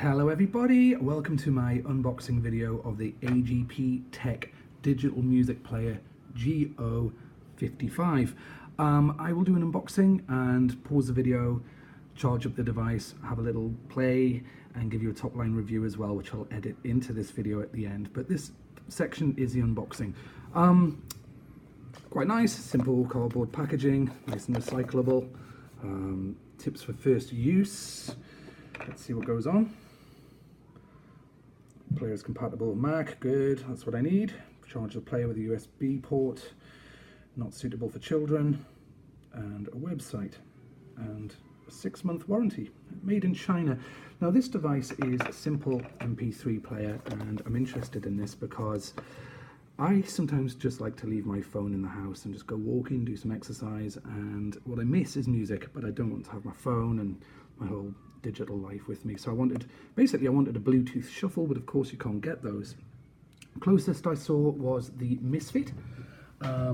Hello everybody, welcome to my unboxing video of the AGPTEK digital music player G055. I will do an unboxing and pause the video, charge up the device, have a little play and give you a top line review as well, which I'll edit into this video at the end. But this section is the unboxing. Quite nice, simple cardboard packaging, nice and recyclable. Tips for first use. Let's see what goes on. Player is compatible with Mac, good, that's what I need. Charge the player with a USB port, not suitable for children, and a website, and a 6-month warranty, made in China. Now this device is a simple MP3 player, and I'm interested in this because I sometimes just like to leave my phone in the house and just go walking, do some exercise, and what I miss is music, but I don't want to have my phone and my whole digital life with me. So I wanted a Bluetooth shuffle, but of course you can't get those. Closest I saw was the Misfit, I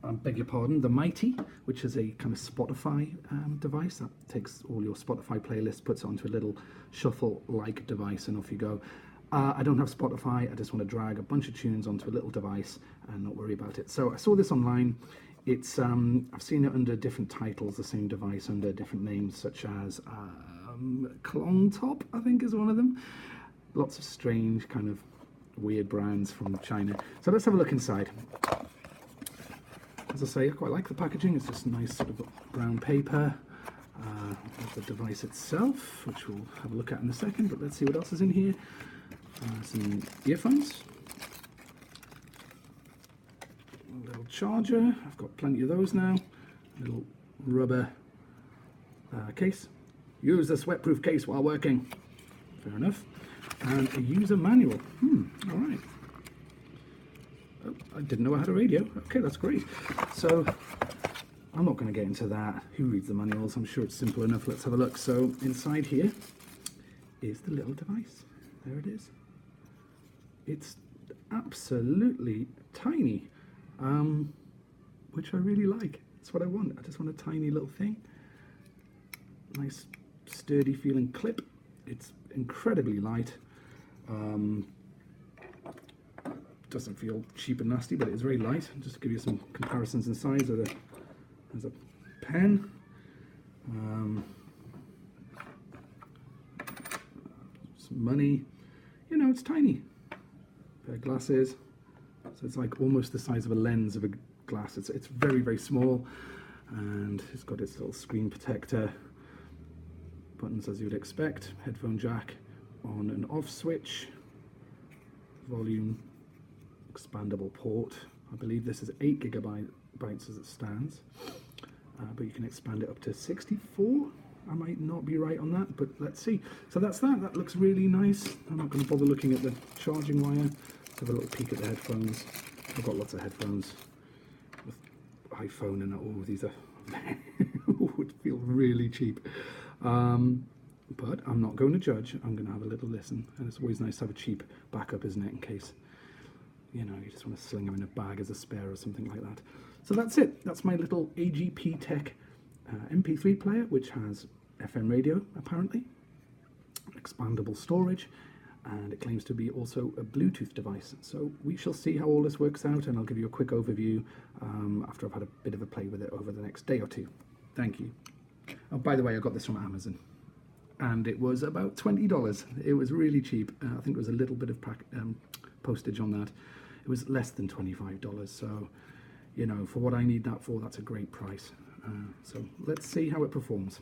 beg your pardon, the Mighty, which is a kind of Spotify device that takes all your Spotify playlists, puts it onto a little shuffle-like device, and off you go. I don't have Spotify, I just want to drag a bunch of tunes onto a little device and not worry about it. So I saw this online. It's I've seen it under different titles, the same device under different names, such as Clong Top, I think is one of them. Lots of strange kind of weird brands from China. So let's have a look inside. As I say, I quite like the packaging. It's just nice sort of brown paper. The device itself, which we'll have a look at in a second, but let's see what else is in here. Some earphones. A little charger, I've got plenty of those now. A little rubber case. Use the sweat-proof case while working. Fair enough. And a user manual. All right. Oh, I didn't know I had a radio. Okay, that's great. So I'm not going to get into that. Who reads the manuals? I'm sure it's simple enough. Let's have a look. So inside here is the little device. There it is. It's absolutely tiny. Which I really like. That's what I want. I just want a tiny little thing. Nice sturdy feeling clip. It's incredibly light. Doesn't feel cheap and nasty, but it is very light. Just to give you some comparisons in size, there's a pen. Some money. You know, it's tiny. Pair of glasses. So it's like almost the size of a lens of a glass. It's very, very small, and it's got its little screen protector, buttons as you would expect, headphone jack, on and off switch, volume, expandable port. I believe this is 8 gigabytes as it stands, but you can expand it up to 64. I might not be right on that, but let's see. So that's that. That looks really nice. I'm not going to bother looking at the charging wire. Let's have a little peek at the headphones. I've got lots of headphones with iPhone and all of these are would feel really cheap. But I'm not going to judge. I'm going to have a little listen. And it's always nice to have a cheap backup, isn't it, in case, you know, you just want to sling them in a bag as a spare or something like that. So that's it. That's my little AGPTEK MP3 player, which has FM radio, apparently, expandable storage, and it claims to be also a Bluetooth device. So we shall see how all this works out, and I'll give you a quick overview after I've had a bit of a play with it over the next day or two. Thank you. Oh, by the way, I got this from Amazon, and it was about $20. It was really cheap. I think there was a little bit of postage on that. It was less than $25, so, you know, for what I need that for, that's a great price. So let's see how it performs.